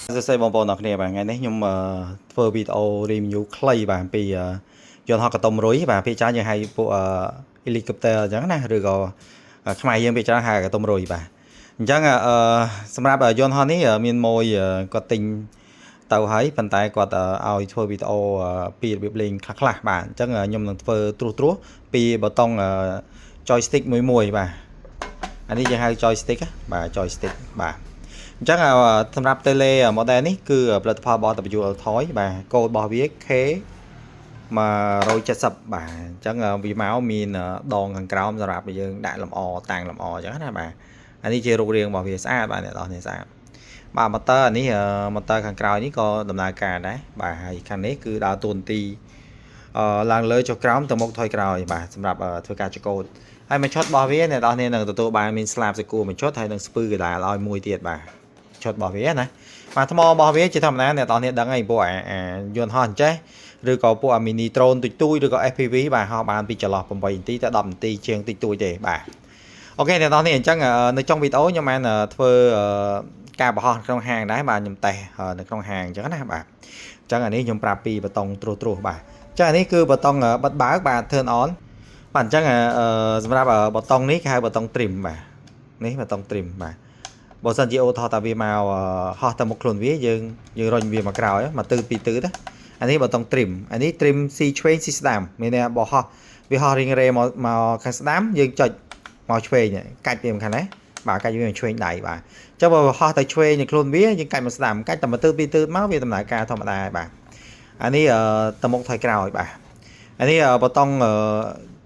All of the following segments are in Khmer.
សួស្តីបងប្អូនអរគ្នាបាទថ្ងៃនេះខ្ញុំធ្វើវីដេអូ review ខ្លីបាទពីយន្តហោះកតុំរុយបាទភាគច្រើនយើងហៅពួកhelicopter អញ្ចឹងណាឬក៏ខ្មែរយើងភាគច្រើនហៅកតុំរុយបាទអញ្ចឹងសម្រាប់យន្តហោះនេះមានម៉ួយគាត់ទិញទៅហើយប៉ុន្តែគាត់ឲ្យធ្វើវីដេអូពីរបៀបលេងខ្លះៗបាទអញ្ចឹងខ្ញុំនឹងធ្វើត្រួសពីប៊ូតុង joystick មួយបាទអានេះយើងហៅ joystick បាទ joystick បាទអញ្ចឹងសម្រាប់ tele model នេះគឺផលិតផលរបស់ WLTOY បាទកូដរបស់វា K 170បាទអញ្ចឹងវាមកមានដងខាងក្រោមសម្រាប់យើងដាក់លម្អតាំងលម្អអញ្ចឹងណាបាទអានេះជារូបរាងរបស់វាស្អាតបាទអ្នកនរនេះស្អាតបាទ motor អានេះ motor ខាងក្រោយនេះក៏ដំណើរការដែរបាទហើយខាងនេះគឺដើរតួនាទីឡើងលើចុះក្រោមទៅមុខថយក្រោយបាទសម្រាប់ធ្វើការចកូតហើយមួយឈុតរបស់វាអ្នកនរនេះនឹងទទួលបានមានស្លាបសកួរមួយឈុតហើយនឹងស្ពឺកដាលឲ្យមួយទៀតបាទឈុតរបស់វាណាបាទថ្មរបស់វាជាធម្មតាអ្នកនរនេះដឹងហើយពួកយន្តហោះអញ្ចេះឬក៏ពួក mini drone ទុយទុយឬក៏ FPV បាទហោះបានពីចន្លោះ8នាទីទៅ10នាទីជាងតិចតួចទេបាទអូខេអ្នកនរនេះអញ្ចឹងនៅtrongវីដេអូខ្ញុំបានធ្វើការបោះក្នុងហាងដែរបាទខ្ញុំតេស្តនៅក្នុងហាងអញ្ចឹងណាបាទអញ្ចឹងអានេះខ្ញុំប្រាប់ពីប៊ូតុងត្រួសបាទអញ្ចឹងអានេះគឺប៊ូតុងបិទបើកបាទ turn on បាទអញ្ចឹងសម្រាប់ប៊ូតុងនេះគេហៅប៊ូតុង trim បាទនេះប៊ូតុង trim បាទបើសិនជាអូថតតាវាមកហោះទៅមុខខ្លួនវាយើងរុញវាមកក្រោយមកទឺពីទឺណាអានេះប៊ូតុង trim អានេះ trim ស៊ីឆ្វេងស៊ីស្ដាំមានន័យបើហោះវាហោះរៀងរេមកខាងស្ដាំយើងចុចមកឆ្វេងកាច់វាមិនខាងណាបាទកាច់វាមកឆ្វេងដៃបាទអញ្ចឹងបើហោះទៅឆ្វេងនៅខ្លួនវាយើងកាច់មកស្ដាំកាច់តែមកទឺពីទឺមកវាដំណើរការធម្មតាបាទអានេះទៅមុខថយក្រោយបាទអានេះប៊ូតុង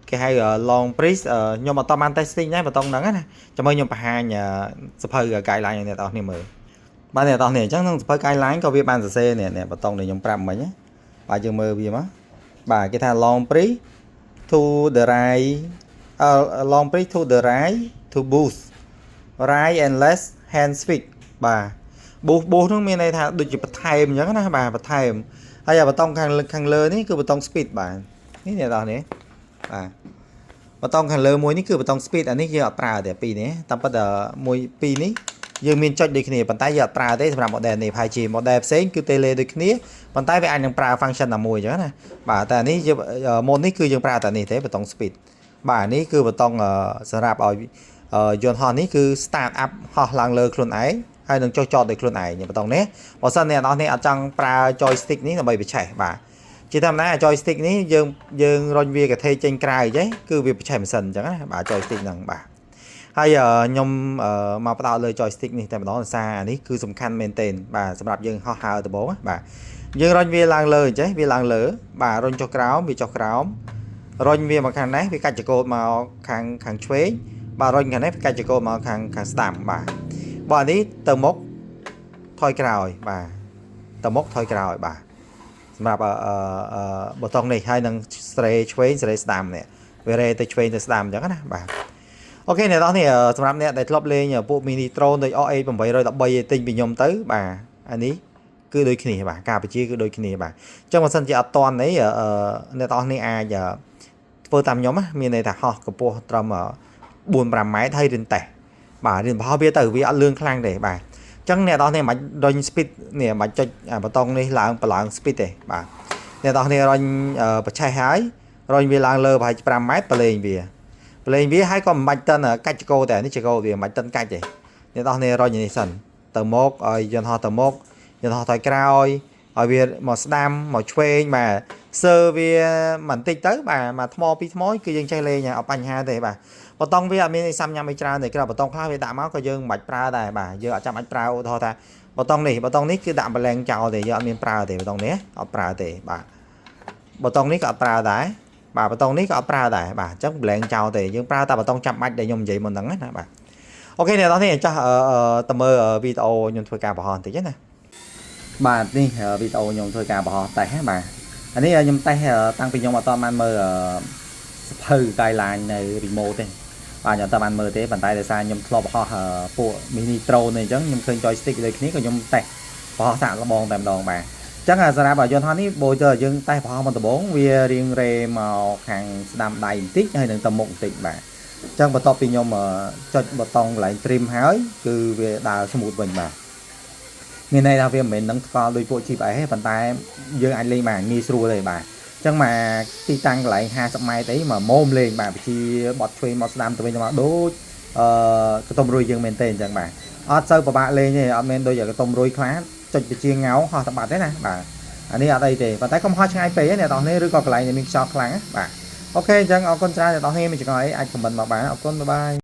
គេហៅ long press ខ្ញុំអត់បាន testing ដែរប៊ូតុងហ្នឹងណាចាំមើលខ្ញុំបង្ហាញសភៅ guideline ឲ្យអ្នកនរគ្នាមើលបាទអ្នកនរគ្នាអញ្ចឹងក្នុងសភៅ guideline ក៏វាបានសរសេរនេះប៊ូតុងដែលខ្ញុំប្រាប់មិញណាបាទយើងមើលវាមកបាទគេថា long press to the right long press to the right to boost right and left hand switch បាទ boost ហ្នឹងមានន័យថាដូចជាបន្ថែមអញ្ចឹងណាបាទបន្ថែមហើយប៊ូតុងខាងលើនេះគឺប៊ូតុង speed បាទនេះអ្នកនរគ្នាបាទប៊ូតុងខាងលើមួយនេះគឺប៊ូតុង speed អានេះយើងអត់ប្រើទេពីរនេះតាមពិតមួយពីរនេះយើងមានចុចដូចគ្នាប៉ុន្តែយើងអត់ប្រើទេសម្រាប់ model នេះហើយជា model ផ្សេងគឺ tele ដូចគ្នាប៉ុន្តែវាអាចនឹងប្រើ function ណាមួយអញ្ចឹងណាបាទតែអានេះម៉ូតនេះគឺយើងប្រើតែនេះទេប៊ូតុង speed បាទនេះគឺប៊ូតុងសម្រាប់ឲ្យយន្តហោះនេះគឺ start up ហោះឡើងលើខ្លួនឯងហើយនឹងចុះចតដោយខ្លួនឯងប៊ូតុងនេះបើសិនអ្នកនរនេះអត់ចង់ប្រើ joystick នេះដើម្បីបញ្ឆេះបាទជាធម្មតា joystick នេះយើងរុញវាកថេចេញក្រៅអញ្ចឹងគឺវាបញ្ឆេះម៉ាស៊ីនអញ្ចឹងណាបាទ joystick ហ្នឹងបាទហើយខ្ញុំមកផ្ដោតលើ joystick នេះតែម្ដងដោយសារអានេះគឺសំខាន់មែនទែនបាទសម្រាប់យើងហោះហើរដំបូងបាទយើងរុញវាឡើងលើអញ្ចឹងវាឡើងលើបាទរុញចុះក្រោមវាចុះក្រោមរុញវាមកខាងនេះវាកាច់ចង្កូតមកខាងឆ្វេងបាទរុញខាងនេះវាកាច់ចង្កូតមកខាងស្ដាំបាទបើនេះទៅមុខថយក្រោយបាទទៅមុខថយក្រោយបាទសម្រាប់ប៊ូតុងនេះហើយនឹងស្រេឆ្វេងស្រេស្ដាំនេះវារេទៅឆ្វេងទៅស្ដាំអញ្ចឹងណាបាទអូខេអ្នកនរនេះសម្រាប់អ្នកដែលធ្លាប់លេងពួក mini drone ដូច OA 813ទិញពីខ្ញុំទៅបាទអានេះគឺដូចគ្នាបាទការបញ្ជាគឺដូចគ្នាបាទអញ្ចឹងបើសិនជាអត់តន់អីអ្នកនរនេះអាចធ្វើតាមខ្ញុំមានន័យថាហោះកម្ពស់ត្រឹម4-5 ម៉ែត្រហើយរៀនតេស្តបាទរៀនបោះវាទៅវាអត់លឿនខ្លាំងទេបាទចឹងអ្នកនរនេះមិនរុញ speed នេះមិនចុចប៊ូតុងនេះឡើងប្រឡើង speed ទេបាទអ្នកនរនេះរុញបច្ឆេះហើយរុញវាឡើងលើប្រហែល5 ម៉ែត្រប្រឡែងវាហើយក៏មិនបាច់តិនកាច់ចកោតែនេះចកោវាមិនបាច់តិនកាច់ទេអ្នកនរនេះរុញនេះសិនទៅមកឲ្យយន្តហោះទៅមកយន្តហោះទៅក្រោយឲ្យវាមកស្ដាំមកឆ្វេងបាទសើវាបន្តិចទៅបាទមកថ្មពីថ្មគឺយើងចេះលេងអត់បញ្ហាទេបាទប៊ូតុងវាអត់មានអីសាំញ៉ាំអីច្រើនទេគ្រាន់ប៊ូតុងខ្លះវាដាក់មកក៏យើងមិនបាច់ប្រើដែរបាទយើងអត់ចាំបាច់ប្រើឧទាហរណ៍ថាប៊ូតុងនេះគឺដាក់បលែងចោលទេយើងអត់មានប្រើទេប៊ូតុងនេះអត់ប្រើទេបាទប៊ូតុងនេះក៏អត់ប្រើដែរបាទប៊ូតុងនេះក៏អត់ប្រើដែរបាទអញ្ចឹងបលែងចោលទេយើងប្រើតែប៊ូតុងចាំបាច់ដែលខ្ញុំនិយាយមុនហ្នឹងណាបាទអូខេអ្នកនរនេះចាស់តើមើលវីដេអូខ្ញុំធ្វើការបោះបន្តិចណាបាទនេះវីដេអូខ្ញុំធ្វើការបោះតេស្តបាទអានេះខ្ញុំតេស្តតាំងពីខ្ញុំអត់តបានមើលសភៅ guideline នៅ remote ទេបាទខ្ញុំអត់បានមើលទេប៉ុន្តែដោយសារខ្ញុំធ្លាប់បោះពួក mini drone នេះអញ្ចឹងខ្ញុំឃើញ joystick ដូចគ្នាក៏ខ្ញុំតេស្តបោះសាកល្បងតែម្ដងបាទអញ្ចឹងសម្រាប់យន្តហោះនេះបើយើងតេស្តបោះមកដំបូងវារៀងរេមកខាងស្ដាំដៃបន្តិចហើយនឹងទៅមុខបន្តិចបាទអញ្ចឹងបន្ទាប់ពីខ្ញុំចុចប៊ូតុងកន្លែង trim ហើយគឺវាដើរ smooth វិញបាទអ មានន័យថាវាមិនមែននឹងស្គាល់ដោយពួក GPS ទេប៉ុន្តែយើងអាចលេងបានងាយស្រួលទេបាទអញ្ចឹងមកទីតាំងកន្លែង50ម៉ែត្រអីមកមុំលេងបាទបញ្ជាបត់ឆ្វេងមកស្ដាំទៅវិញទៅមកដូចកតុំរួយយើងមែនទេអញ្ចឹងបាទអត់សូវពិបាកលេងទេអត់មែនដូចកតុំរួយខ្លះចុចបញ្ជាងោហោះតបាត់ទេណាបាទអានេះអត់អីទេប៉ុន្តែកុំហោះឆ្ងាយពេកណាអ្នកនរនេះឬក៏កន្លែងដែលមានខ្យល់ខ្លាំងណាបាទអូខេអញ្ចឹងអរគុណច្រើនអ្នកនរនេះមានចម្ងល់អីអាចខមមិនមកបានអរគុណបាយបាយ